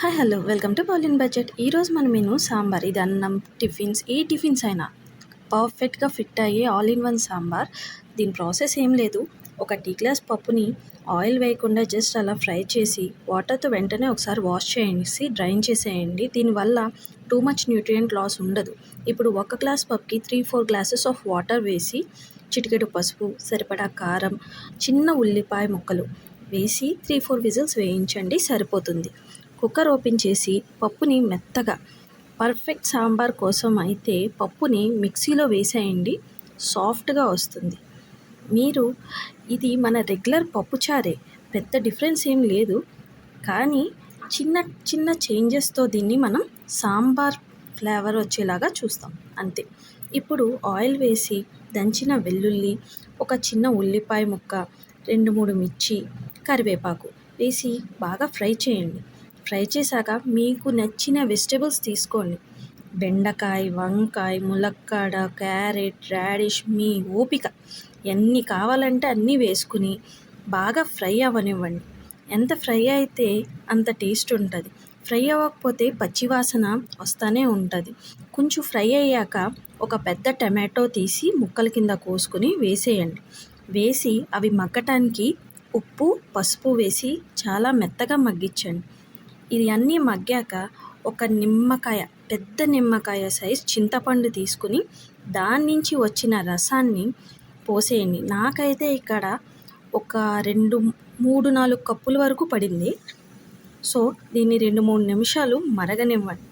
Hi hello welcome to Pauline budget. ఈరోజు మన menu sambar. ఇది అన్నం, టిఫిన్స్, ఏ టిఫిన్స్ అయినా పర్ఫెక్ట్గా ఫిట్ అయ్యే ఆల్ ఇన్ వన్ సాంబార్. దీని ప్రాసెస్ ఏం లేదు. ఒక టీ గ్లాస్ పప్పుని ఆయిల్ వేయకుండా జస్ట్ అలా ఫ్రై చేసి వాటర్తో వెంటనే ఒకసారి వాష్ చేసి డ్రైన్ చేసేయండి. దీనివల్ల టూ మచ్ న్యూట్రియంట్ లాస్ ఉండదు. ఇప్పుడు ఒక గ్లాస్ పప్పుకి 3-4 గ్లాసెస్ ఆఫ్ వాటర్ వేసి చిటికెడు పసుపు, సరిపడా కారం, చిన్న ఉల్లిపాయ ముక్కలు వేసి 3-4 విజిల్స్ వేయించండి, సరిపోతుంది. కుక్కర్ ఓపెన్ చేసి పప్పుని మెత్తగా, పర్ఫెక్ట్ సాంబార్ కోసం అయితే పప్పుని మిక్సీలో వేసేయండి, సాఫ్ట్గా వస్తుంది. మీరు ఇది మన రెగ్యులర్ పప్పుచారే, పెద్ద డిఫరెన్స్ ఏం లేదు. కానీ చిన్న చిన్న చేంజెస్తో దీన్ని మనం సాంబార్ ఫ్లేవర్ వచ్చేలాగా చూస్తాం, అంతే. ఇప్పుడు ఆయిల్ వేసి దంచిన వెల్లుల్లి, ఒక చిన్న ఉల్లిపాయ ముక్క, 2-3 మిర్చి, కరివేపాకు వేసి బాగా ఫ్రై చేయండి. ఫ్రై చేశాక మీకు నచ్చిన వెజిటేబుల్స్ తీసుకోండి. బెండకాయ, వంకాయ, ములక్కాడ, క్యారెట్, రాడిష్, మీ ఓపిక. ఎన్ని కావాలంటే అన్నీ వేసుకుని బాగా ఫ్రై అవ్వనివ్వండి. ఎంత ఫ్రై అయితే అంత టేస్ట్ ఉంటుంది. ఫ్రై అవ్వకపోతే పచ్చివాసన వస్తూనే ఉంటుంది. కొంచెం ఫ్రై అయ్యాక ఒక పెద్ద టమాటో తీసి ముక్కల కింద కోసుకుని వేసేయండి. వేసి అవి మగ్గటానికి ఉప్పు, పసుపు వేసి చాలా మెత్తగా మగ్గించండి. ఇది అన్నీ మగ్గాక ఒక నిమ్మకాయ, పెద్ద నిమ్మకాయ సైజ్ చింతపండు తీసుకుని దాని నుంచి వచ్చిన రసాన్ని పోసేయండి. నాకైతే ఇక్కడ ఒక 2-3-4 కప్పుల వరకు పడింది. సో దీన్ని 2-3 నిమిషాలు మరగనివ్వండి.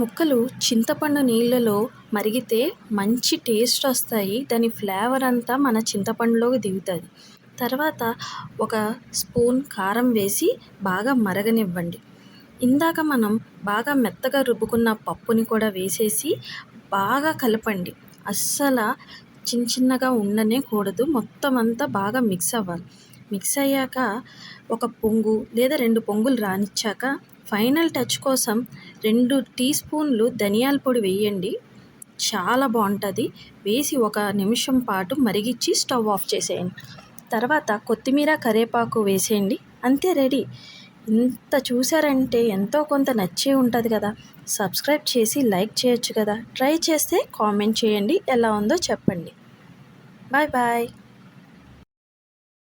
ముక్కలు చింతపండు నీళ్ళలో మరిగితే మంచి టేస్ట్ వస్తాయి. దాని ఫ్లేవర్ అంతా మన చింతపండులోకి దిగుతుంది. తర్వాత ఒక స్పూన్ కారం వేసి బాగా మరగనివ్వండి. ఇందాక మనం బాగా మెత్తగా రుబ్బుకున్న పప్పుని కూడా వేసేసి బాగా కలపండి. అస్సలు చిన్నగా ఉండనే కూడదు. మొత్తం అంతా బాగా మిక్స్ అవ్వాలి. మిక్స్ అయ్యాక ఒక పొంగు లేదా 2 పొంగులు రానిచ్చాక ఫైనల్ టచ్ కోసం 2 టీ స్పూన్లు ధనియాల పొడి వేయండి. చాలా బాగుంటుంది. వేసి 1 నిమిషం పాటు మరిగించి స్టవ్ ఆఫ్ చేసేయండి. తర్వాత కొత్తిమీర, కరివేపాకు వేసేయండి. అంతే, రెడీ. ఇంత చూసారంటే ఎంతో కొంత నచ్చే ఉంటుంది కదా. సబ్స్క్రైబ్ చేసి లైక్ చేయొచ్చు కదా. ట్రై చేస్తే కామెంట్ చేయండి, ఎలా ఉందో చెప్పండి. Bye bye.